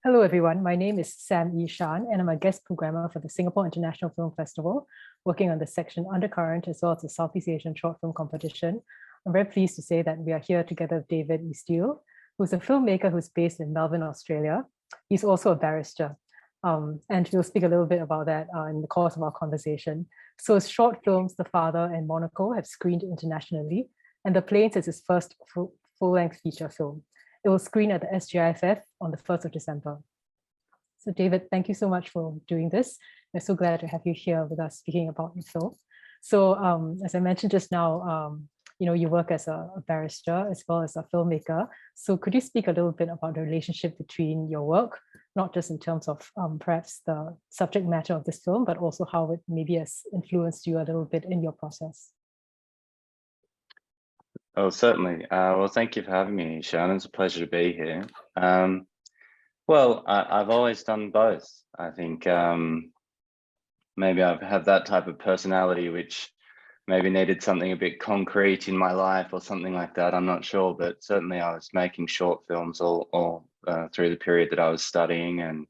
Hello, everyone. My name is Sam Yishan, and I'm a guest programmer for the Singapore International Film Festival, working on the section Undercurrent as well as the Southeast Asian Short Film Competition. I'm very pleased to say that we are here together with David Eastiel, who's a filmmaker who's based in Melbourne, Australia. He's also a barrister, and we'll speak a little bit about that in the course of our conversation. So his short films, The Father and Monaco, have screened internationally, and The Plains is his first full-length feature film. It will screen at the SGIFF on the 1st of December. So David, thank you so much for doing this. We're so glad to have you here with us speaking about your film. So as I mentioned just now, you work as a barrister as well as a filmmaker. So could you speak a little bit about the relationship between your work, not just in terms of perhaps the subject matter of this film, but also how it maybe has influenced you a little bit in your process? Oh, certainly. Well, thank you for having me, Shannon. It's a pleasure to be here. Well, I've always done both. I think maybe I've had that type of personality, which maybe needed something a bit concrete in my life or something like that. I'm not sure, but certainly I was making short films all through the period that I was studying, and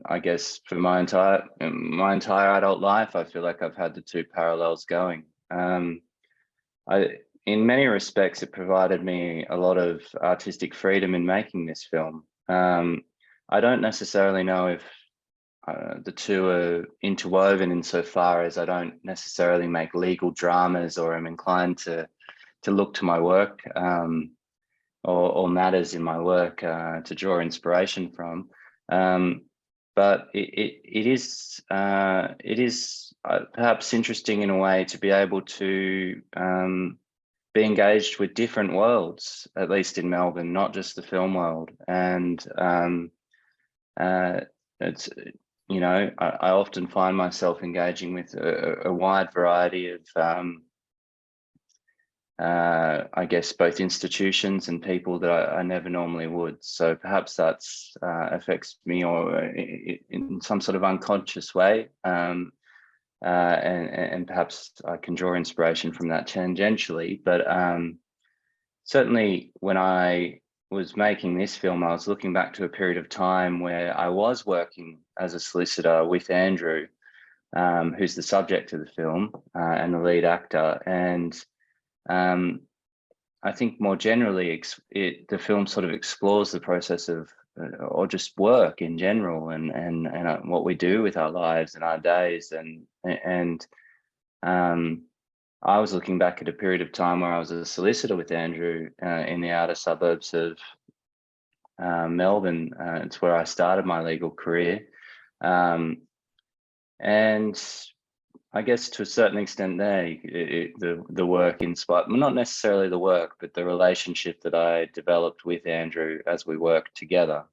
I guess for my entire adult life, I feel like I've had the two parallels going. In many respects, it provided me a lot of artistic freedom in making this film. I don't necessarily know if the two are interwoven insofar as I don't necessarily make legal dramas or am inclined to look to my work or matters in my work to draw inspiration from. But it is perhaps interesting in a way to be able to be engaged with different worlds, at least in Melbourne, not just the film world. And it's, I often find myself engaging with a wide variety of I guess both institutions and people that I never normally would. So perhaps that's affects me or in some sort of unconscious way. And perhaps I can draw inspiration from that tangentially. But certainly when I was making this film, I was looking back to a period of time where I was working as a solicitor with Andrew, who's the subject of the film and the lead actor. And I think more generally, the film sort of explores the process of, or just work in general, and what we do with our lives and our days, and I was looking back at a period of time where I was a solicitor with Andrew in the outer suburbs of Melbourne. It's where I started my legal career, and I guess to a certain extent there, the work inspired, well, not necessarily the work, but the relationship that I developed with Andrew as we worked together.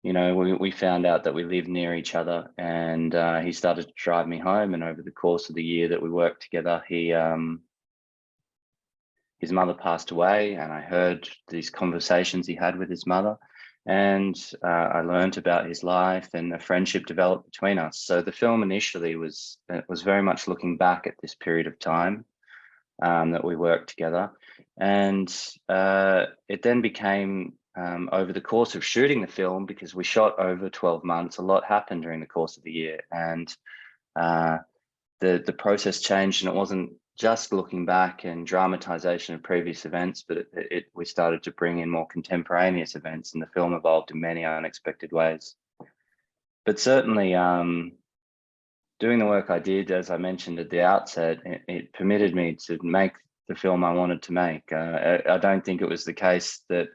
We found out that we lived near each other, and he started to drive me home. And over the course of the year that we worked together, his mother passed away, and I heard these conversations he had with his mother. And I learned about his life, and a friendship developed between us. So the film initially was very much looking back at this period of time that we worked together. And it then became, over the course of shooting the film, because we shot over 12 months, a lot happened during the course of the year. And the process changed, and it wasn't just looking back and dramatization of previous events, but we started to bring in more contemporaneous events, and the film evolved in many unexpected ways. But certainly doing the work I did, as I mentioned at the outset, it permitted me to make the film I wanted to make. I don't think it was the case that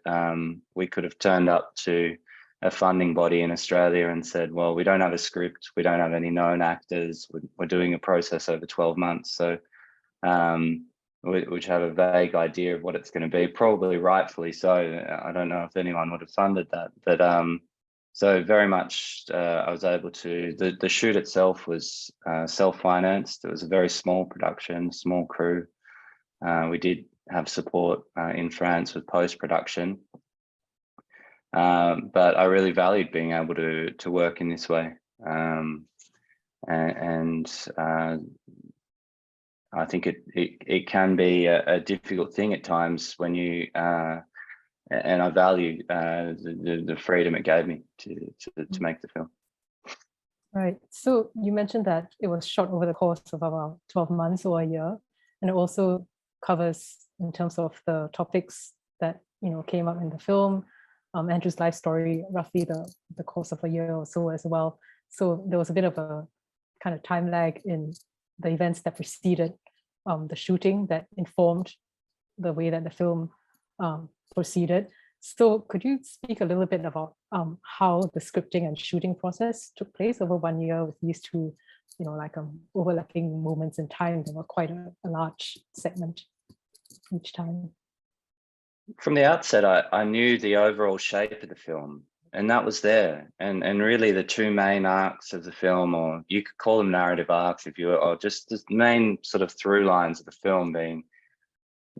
we could have turned up to a funding body in Australia and said, well, we don't have a script, we don't have any known actors, we're doing a process over 12 months. So which have a vague idea of what it's going to be, probably rightfully so. I don't know if anyone would have funded that, but so very much I was able to, the shoot itself was self-financed. It was a very small production, small crew. We did have support in France with post-production, but I really valued being able to work in this way. I think it can be a difficult thing at times when you, and I value the freedom it gave me to make the film. Right. So you mentioned that it was shot over the course of about 12 months or a year, and it also covers in terms of the topics that came up in the film, Andrew's life story, roughly the course of a year or so as well. So there was a bit of a kind of time lag in the events that preceded the shooting that informed the way that the film proceeded. So could you speak a little bit about how the scripting and shooting process took place over 1 year with these two, overlapping moments in time that were quite a large segment each time? From the outset, I knew the overall shape of the film, and that was there. And really the two main arcs of the film, or you could call them narrative arcs if you or just the main sort of through lines of the film being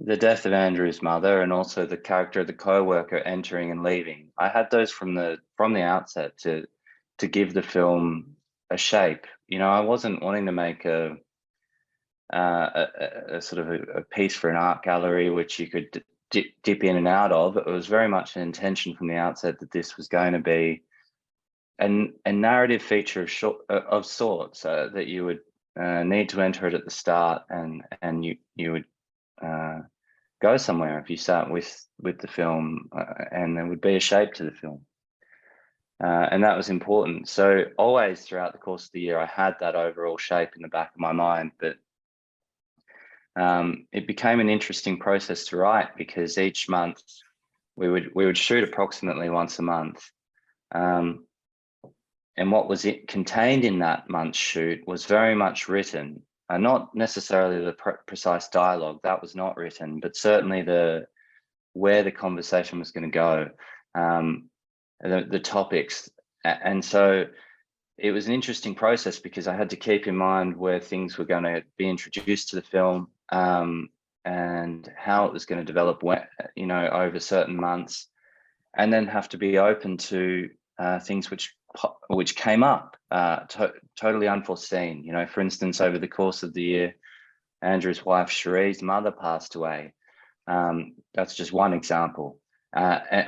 the death of Andrew's mother and also the character of the co-worker entering and leaving. I had those from the outset to give the film a shape. I wasn't wanting to make a sort of a piece for an art gallery which you could dip in and out of. It was very much an intention from the outset that this was going to be a narrative feature of sorts, that you would need to enter it at the start, and you would go somewhere if you start with the film, and there would be a shape to the film, and that was important. So always throughout the course of the year, I had that overall shape in the back of my mind, but it became an interesting process to write because each month we would shoot approximately once a month, and what was contained in that month's shoot was very much written. Not necessarily the precise dialogue, that was not written, but certainly where the conversation was going to go, the topics. And so it was an interesting process because I had to keep in mind where things were going to be introduced to the film, and how it was going to develop, over certain months, and then have to be open to things which came up totally unforeseen. For instance, over the course of the year, Andrew's wife Cherie's mother passed away. That's just one example,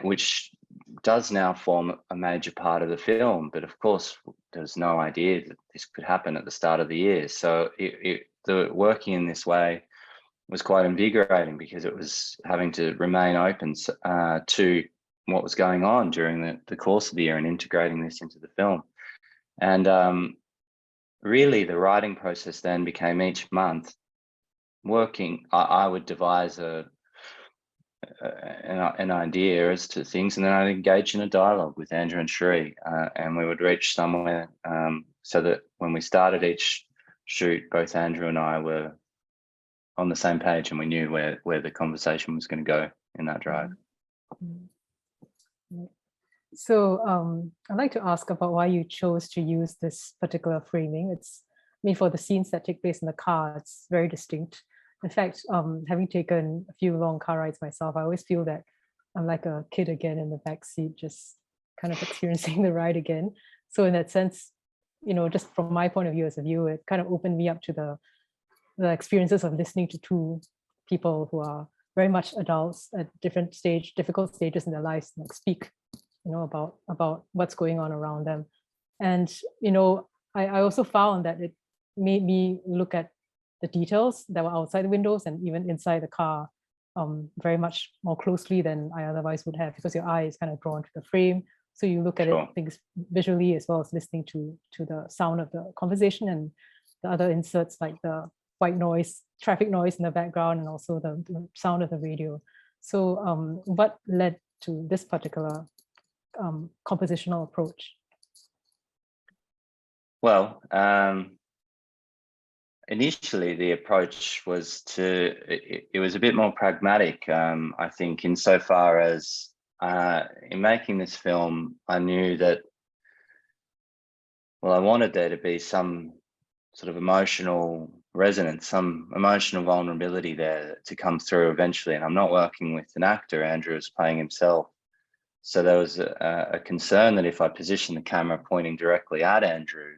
which does now form a major part of the film. But of course, there's no idea that this could happen at the start of the year. So the working in this way was quite invigorating because it was having to remain open to what was going on during the course of the year and integrating this into the film. And really the writing process then became each month working. I would devise an idea as to things, and then I'd engage in a dialogue with Andrew and Cherie, and we would reach somewhere, so that when we started each shoot, both Andrew and I were on the same page and we knew where the conversation was going to go in that drive. So I'd like to ask about why you chose to use this particular framing. For the scenes that take place in the car, it's very distinct. In fact, having taken a few long car rides myself, I always feel that I'm like a kid again in the back seat, just kind of experiencing the ride again. So in that sense, just from my point of view as a viewer, it kind of opened me up to the experiences of listening to two people who are very much adults at difficult stages in their lives, speak, about what's going on around them. And, I also found that it made me look at the details that were outside the windows and even inside the car very much more closely than I otherwise would have, because your eye is kind of drawn to the frame. So you look at Sure. it, things visually as well as listening to the sound of the conversation and the other inserts like the white noise, traffic noise in the background, and also the sound of the radio. So what led to this particular compositional approach? Well, initially the approach was it was a bit more pragmatic, I think, insofar as in making this film, I knew that, I wanted there to be some sort of emotional resonance, some emotional vulnerability there to come through eventually. And I'm not working with an actor, Andrew is playing himself. So there was a concern that if I positioned the camera pointing directly at Andrew,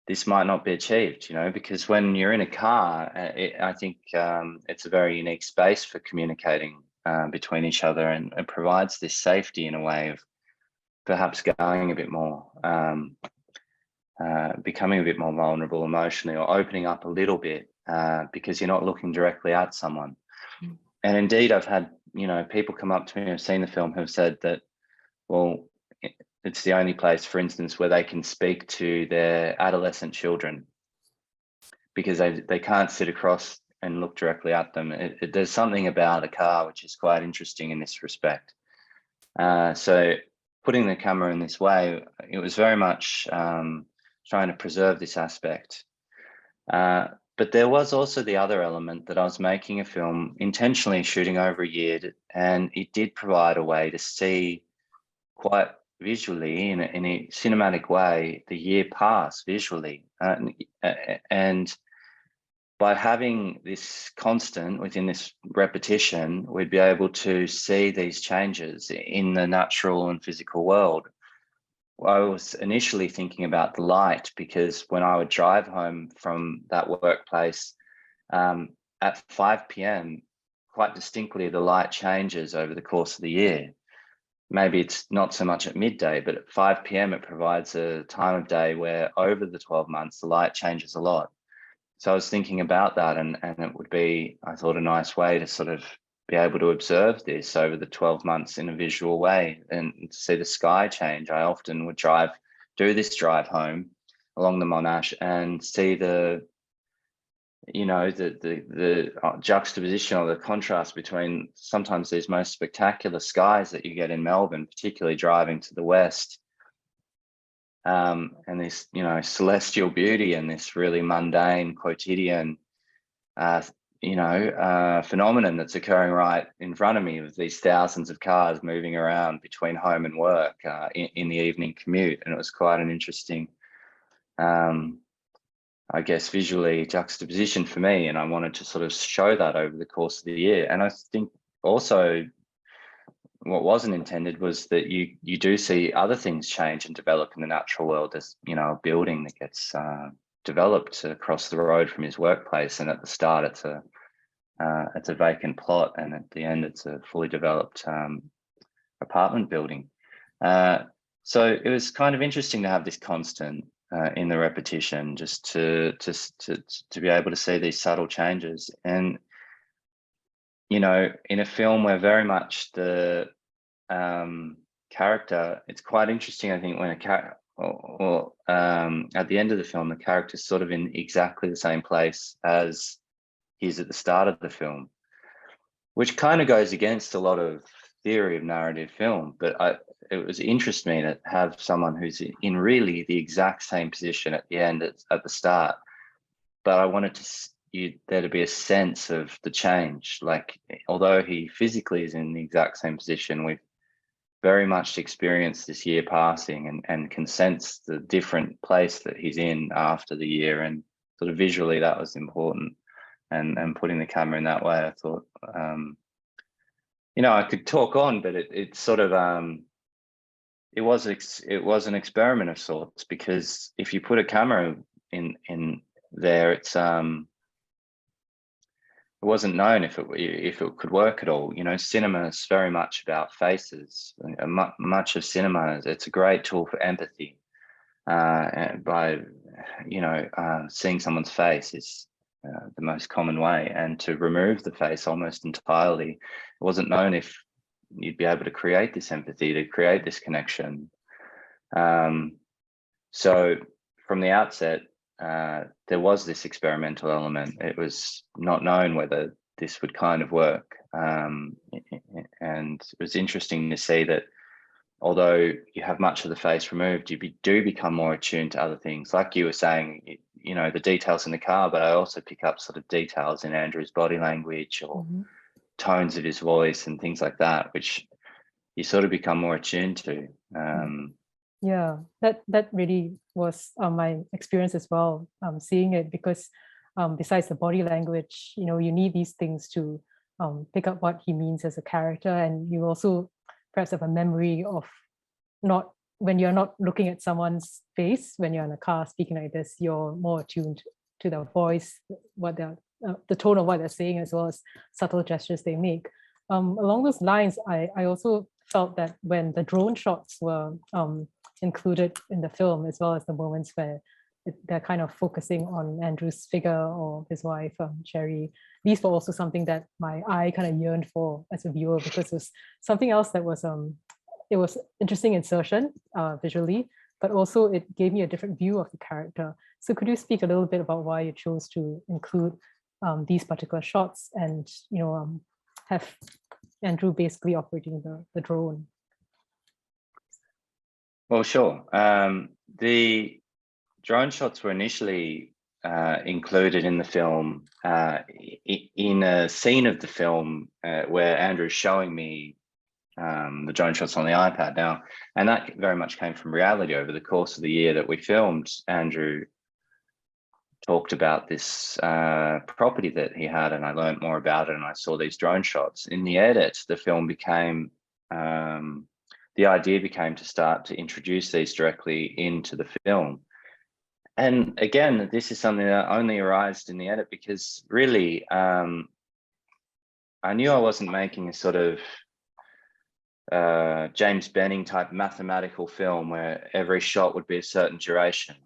this might not be achieved, because when you're in a car, I think it's a very unique space for communicating between each other, and it provides this safety in a way of perhaps going a bit more, becoming a bit more vulnerable emotionally, or opening up a little bit because you're not looking directly at someone. And indeed, I've had, people come up to me who've seen the film who've said that, well, it's the only place, for instance, where they can speak to their adolescent children because they can't sit across and look directly at them. There's something about a car which is quite interesting in this respect. So putting the camera in this way, it was very much trying to preserve this aspect. But there was also the other element that I was making a film, intentionally shooting over a year, and it did provide a way to see quite visually, in a cinematic way, the year pass visually. And by having this constant within this repetition, we'd be able to see these changes in the natural and physical world. I was initially thinking about the light, because when I would drive home from that workplace at 5 p.m, quite distinctly, the light changes over the course of the year. Maybe it's not so much at midday, but at 5 p.m, it provides a time of day where over the 12 months, the light changes a lot. So I was thinking about that, and it would be, I thought, a nice way to sort of be able to observe this over the 12 months in a visual way and see the sky change. I often would do this drive home along the Monash and see the juxtaposition or the contrast between sometimes these most spectacular skies that you get in Melbourne, particularly driving to the west, and this, celestial beauty, and this really mundane, quotidian, phenomenon that's occurring right in front of me, with these thousands of cars moving around between home and work in the evening commute. And it was quite an interesting, I guess, visually juxtaposition for me, and I wanted to sort of show that over the course of the year. And I think also what wasn't intended was that you do see other things change and develop in the natural world. There's, a building that gets developed across the road from his workplace, and at the start it's a vacant plot, and at the end it's a fully developed apartment building. So it was kind of interesting to have this constant in the repetition, just to be able to see these subtle changes. And in a film where very much the character, it's quite interesting, I think, when a character, at the end of the film, the character's sort of in exactly the same place as he's at the start of the film, which kind of goes against a lot of theory of narrative film. But it was interesting me to have someone who's in really the exact same position at the end at the start. But I wanted there to be a sense of the change. Like, although he physically is in the exact same position, we've very much experienced this year passing, and can sense the different place that he's in after the year. And sort of visually, that was important. And putting the camera in that way, I thought, I could talk on, but it sort of, it was an experiment of sorts, because if you put a camera in there, it wasn't known if it could work at all. Cinema is very much about faces. Much of cinema, it's a great tool for empathy. By seeing someone's face is the most common way, and to remove the face almost entirely, it wasn't known if you'd be able to create this empathy, to create this connection. So from the outset, there was this experimental element. It was not known whether this would kind of work, and it was interesting to see that although you have much of the face removed, you do become more attuned to other things. Like you were saying, the details in the car, but I also pick up sort of details in Andrew's body language, or tones of his voice and things like that, which you sort of become more attuned to. Yeah, that really was my experience as well, seeing it, because besides the body language, you need these things to pick up what he means as a character, and you also perhaps have a memory of not when you're not looking at someone's face, when you're in a car speaking like this, you're more attuned to their voice, what they're, the tone of what they're saying, as well as subtle gestures they make. Along those lines, I also felt that when the drone shots were included in the film, as well as the moments where they're kind of focusing on Andrew's figure or his wife, Sherry, these were also something that my eye kind of yearned for as a viewer, because it was something else that was, it was interesting insertion visually, but also it gave me a different view of the character. So could you speak a little bit about why you chose to include these particular shots and, you know, have Andrew basically operating the drone? Well, sure. The drone shots were initially included in the film in a scene of the film where Andrew's showing me the drone shots on the iPad now, and that very much came from reality. Over the course of the year that we filmed, Andrew talked about this property that he had, and I learned more about it, and I saw these drone shots. In the edit, the film became, the idea became to start to introduce these directly into the film. And again, this is something that only arose in the edit because really, I knew I wasn't making a sort of James Benning type mathematical film where every shot would be a certain duration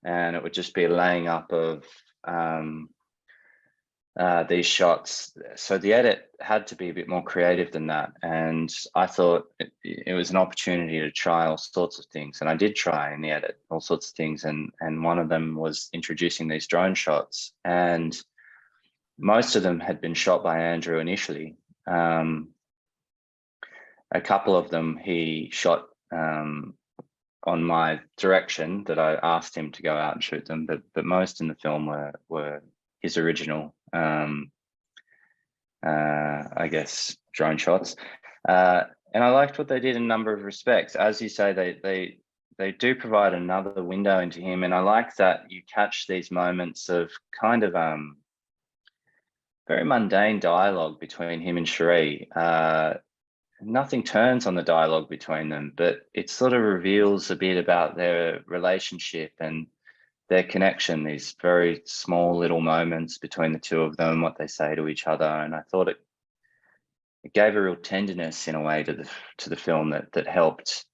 and it would just be a laying up of these shots. So the edit had to be a bit more creative than that. And I thought it was an opportunity to try all sorts of things. And I did try in the edit all sorts of things. And one of them was introducing these drone shots. And most of them had been shot by Andrew initially. A couple of them he shot on my direction that I asked him to go out and shoot them, but most in the film were his original, I guess, drone shots. And I liked what they did in a number of respects. As you say, they do provide another window into him, and I like that you catch these moments of kind of very mundane dialogue between him and Cherie. Nothing turns on the dialogue between them, but it sort of reveals a bit about their relationship and their connection, these very small little moments between the two of them, what they say to each other. And I thought it gave a real tenderness in a way to the film that helped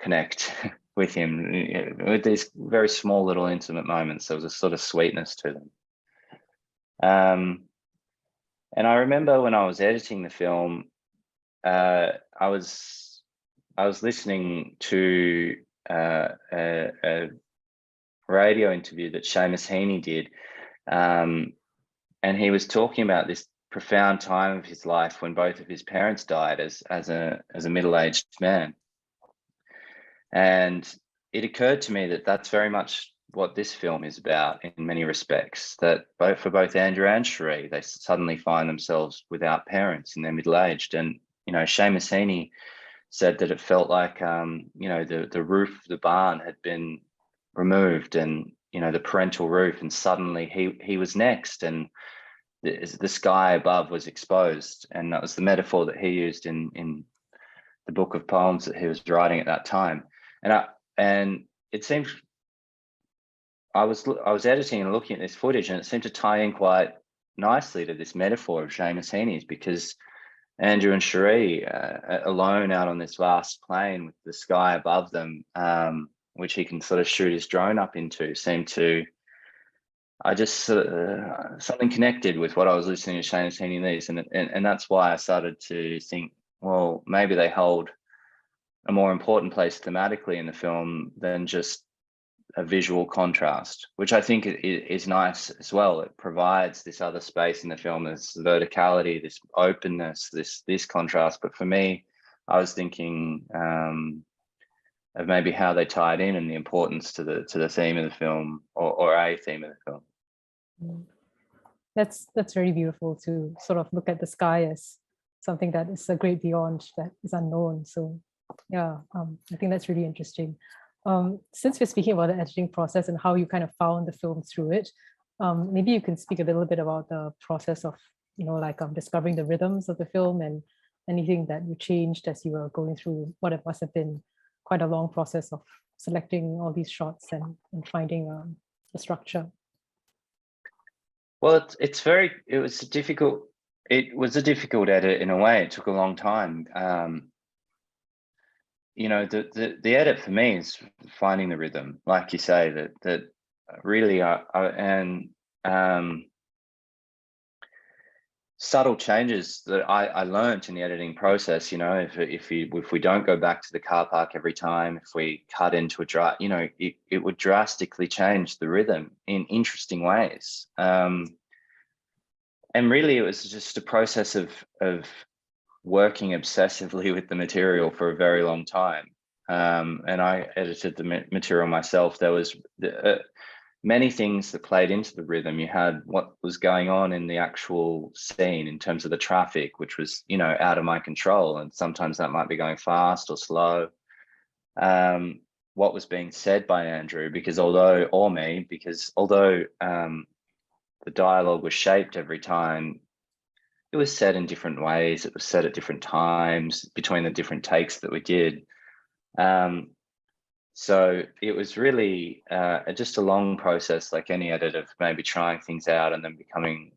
connect with him with these very small little intimate moments. There was a sort of sweetness to them. And I remember when I was editing the film, I was listening to a radio interview that Seamus Heaney did, and he was talking about this profound time of his life when both of his parents died as a middle-aged man. And it occurred to me that that's very much what this film is about in many respects, that for both Andrew and Cherie, they suddenly find themselves without parents and they're middle-aged. And you know, Seamus Heaney said that it felt like, you know, the roof of the barn had been removed and, you know, the parental roof, and suddenly he was next and the sky above was exposed. And that was the metaphor that he used in the book of poems that he was writing at that time. And it seemed, I was editing and looking at this footage, and it seemed to tie in quite nicely to this metaphor of Seamus Heaney's, because Andrew and Cherie, alone out on this vast plain with the sky above them, which he can sort of shoot his drone up into, seemed to, I just something connected with what I was listening to Seamus Heaney these, and that's why I started to think, well, maybe they hold a more important place thematically in the film than just a visual contrast, which I think is nice as well. It provides this other space in the film, this verticality, this openness, this contrast. But for me, I was thinking of maybe how they tie it in and the importance to the theme of the film, or a theme of the film. That's very beautiful to sort of look at the sky as something that is a great beyond, that is unknown. So yeah, I think that's really interesting. Since we're speaking about the editing process and how you kind of found the film through it, maybe you can speak a little bit about the process of, you know, like discovering the rhythms of the film and anything that you changed as you were going through what it must have been quite a long process of selecting all these shots and finding the structure? Well, it was a difficult edit in a way. It took a long time. You know, the edit for me is finding the rhythm, like you say, that really subtle changes that I learned in the editing process. You know, if we don't go back to the car park every time, if we cut into a drive, you know, it would drastically change the rhythm in interesting ways. And really, it was just a process of working obsessively with the material for a very long time. And I edited the material myself. There was many things that played into the rhythm. You had what was going on in the actual scene in terms of the traffic, which was, you know, out of my control. And sometimes that might be going fast or slow. What was being said by Andrew, because although the dialogue was shaped every time, it was said in different ways. It was said at different times between the different takes that we did. So it was really just a long process, like any edit, of maybe trying things out and then becoming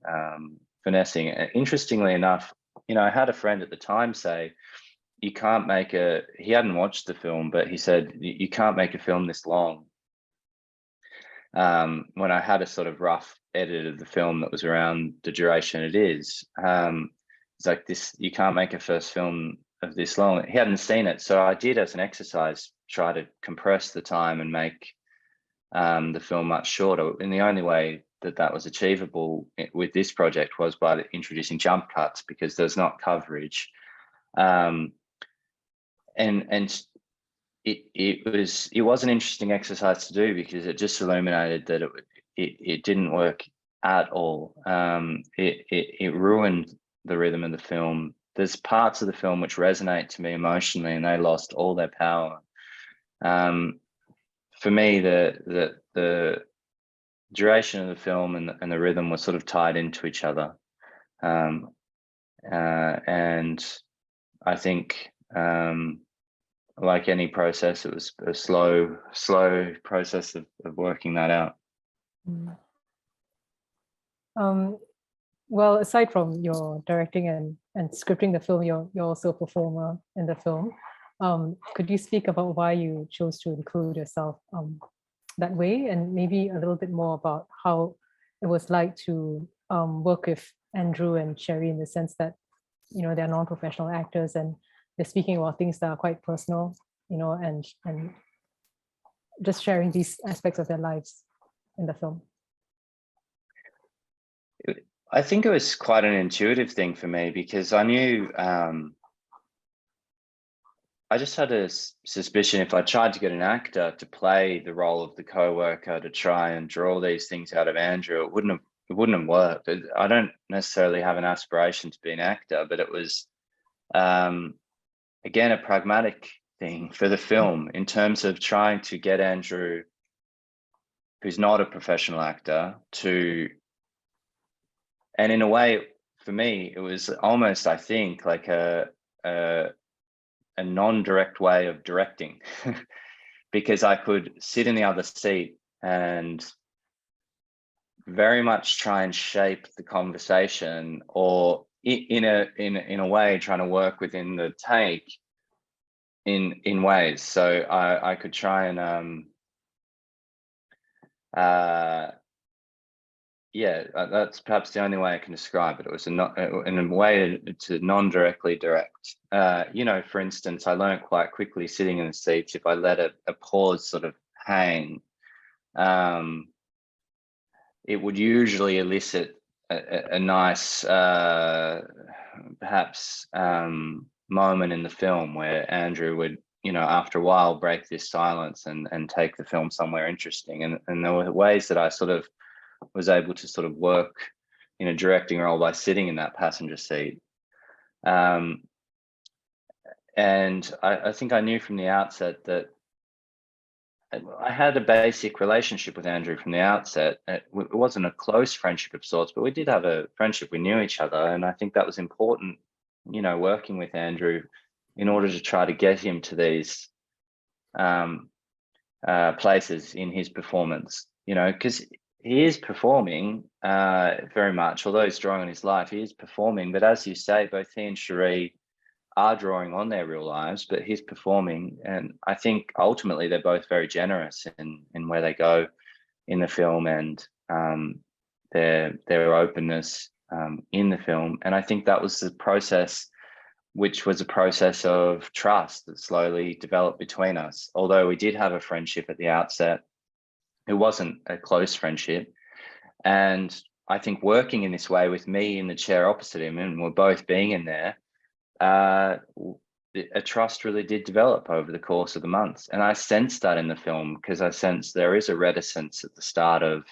finessing. Interestingly enough, you know, I had a friend at the time say, he hadn't watched the film, but he said, you can't make a film this long. When I had a sort of rough edit of the film that was around the duration it is, it's like, this, you can't make a first film of this long. He hadn't seen it. So I did, as an exercise, try to compress the time and make the film much shorter. And the only way that was achievable with this project was by introducing jump cuts, because there's not coverage. And it was an interesting exercise to do, because it just illuminated that it didn't work at all. It ruined the rhythm of the film. There's parts of the film which resonate to me emotionally, and they lost all their power. For me, the duration of the film and the rhythm were sort of tied into each other. And I think, like any process, it was a slow process of working that out. Well, aside from your directing and scripting the film, you're also a performer in the film. Could you speak about why you chose to include yourself that way, and maybe a little bit more about how it was like to work with Andrew and Sherry, in the sense that, you know, they're non-professional actors and they're speaking about things that are quite personal, you know, and just sharing these aspects of their lives in the film? I think it was quite an intuitive thing for me, because I knew, I just had a suspicion if I tried to get an actor to play the role of the co-worker, to try and draw these things out of Andrew, it wouldn't have worked. I don't necessarily have an aspiration to be an actor, but it was, again, a pragmatic thing for the film, in terms of trying to get Andrew, who's not a professional actor, and in a way, for me, it was almost, I think, like a non-direct way of directing, because I could sit in the other seat and very much try and shape the conversation, or in a way trying to work within the take in ways. So I could try and yeah, that's perhaps the only way I can describe it. It was in a way to non-directly direct. You know, for instance, I learned quite quickly sitting in the seats, if I let a pause sort of hang, it would usually elicit a nice, perhaps, moment in the film where Andrew would, you know, after a while, break this silence and take the film somewhere interesting. And there were ways that I sort of was able to sort of work in a directing role by sitting in that passenger seat. And I think I knew from the outset that I had a basic relationship with Andrew from the outset. It wasn't a close friendship of sorts, but we did have a friendship. We knew each other. And I think that was important, you know, working with Andrew in order to try to get him to these places in his performance, you know, because he is performing very much, although he's drawing on his life, he is performing. But as you say, both he and Cherie are drawing on their real lives, but he's performing. And I think ultimately they're both very generous in where they go in the film, and their openness in the film. And I think that was the process, which was a process of trust that slowly developed between us. Although we did have a friendship at the outset, it wasn't a close friendship. And I think working in this way with me in the chair opposite him, and we're both being in there, a trust really did develop over the course of the months. And I sensed that in the film, because I sense there is a reticence at the start of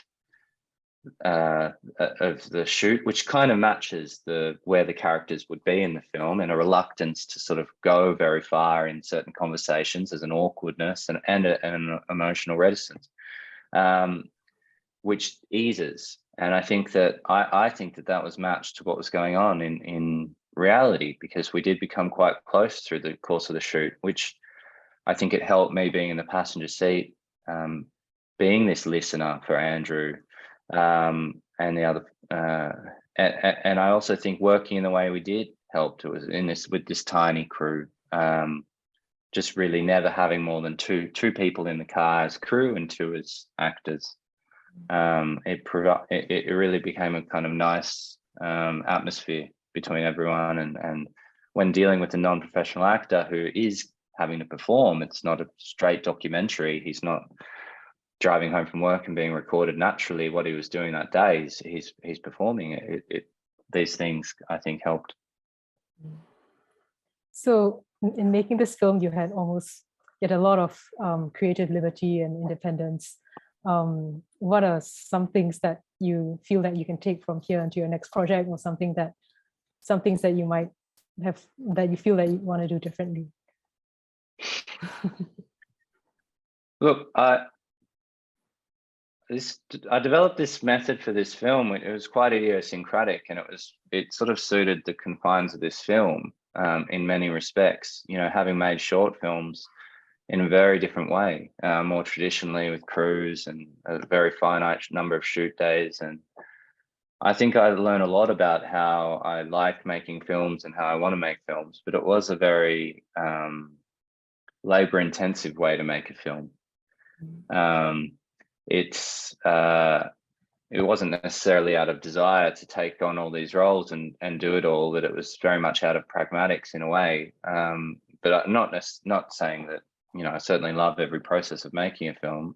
the shoot, which kind of matches where the characters would be in the film, and a reluctance to sort of go very far in certain conversations. As an awkwardness and an emotional reticence, which eases. And I think that I think that was matched to what was going on in reality, because we did become quite close through the course of the shoot, which I think it helped me being in the passenger seat, being this listener for Andrew, and the other, and I also think working in the way we did helped. It was with this tiny crew, just really never having more than two people in the car as crew and two as actors. It really became a kind of nice atmosphere between everyone. And when dealing with a non-professional actor who is having to perform, it's not a straight documentary. He's not driving home from work and being recorded naturally. What he was doing that day is he's performing. These things, I think, helped. So in making this film, you had a lot of creative liberty and independence. What are some things that you feel that you can take from here into your next project, or some things that you might have, that you feel that you want to do differently? Look, I developed this method for this film. It was quite idiosyncratic, and it sort of suited the confines of this film in many respects. You know, having made short films in a very different way, more traditionally with crews and a very finite number of shoot days. And I think I learned a lot about how I like making films and how I want to make films, but it was a very labor-intensive way to make a film. It wasn't necessarily out of desire to take on all these roles and do it all, that it was very much out of pragmatics in a way. But not saying that, you know, I certainly love every process of making a film.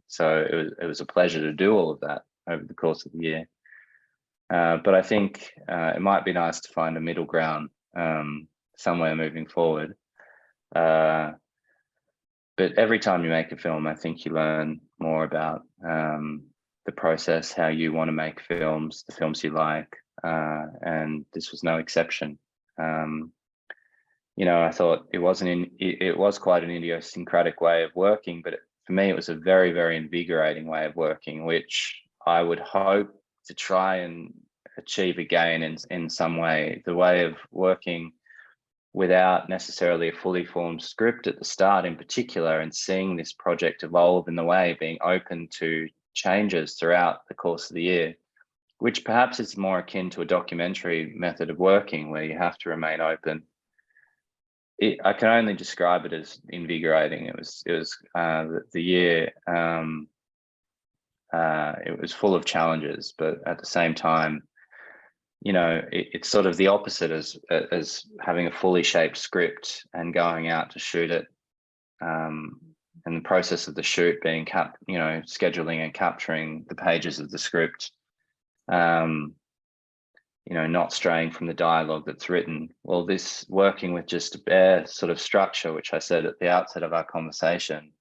So it was a pleasure to do all of that over the course of the year. But I think it might be nice to find a middle ground somewhere moving forward. But every time you make a film, I think you learn more about the process, how you want to make films, the films you like, and this was no exception. You know, I thought it was quite an idiosyncratic way of working, but for me, it was a very, very invigorating way of working, which I would hope to try and achieve again in some way. The way of working without necessarily a fully formed script at the start in particular, and seeing this project evolve in the way, being open to changes throughout the course of the year, which perhaps is more akin to a documentary method of working where you have to remain open. I can only describe it as invigorating. It was the year. It was full of challenges, but at the same time, you know, it's sort of the opposite as having a fully shaped script and going out to shoot it, and the process of the shoot being scheduling and capturing the pages of the script, you know, not straying from the dialogue that's written. Well, this working with just a bare sort of structure, which I said at the outset of our conversation,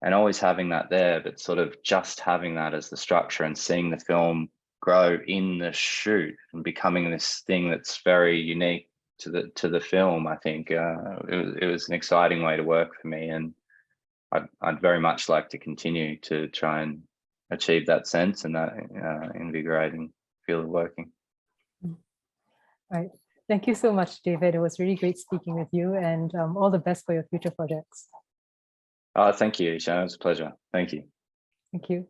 and always having that there, but sort of just having that as the structure and seeing the film grow in the shoot and becoming this thing that's very unique to the film. I think it was an exciting way to work for me, and I'd very much like to continue to try and achieve that sense and that invigorating feel of working. Right. Thank you so much, David. It was really great speaking with you, and all the best for your future projects. Oh, thank you, Ishan. It was a pleasure. Thank you. Thank you.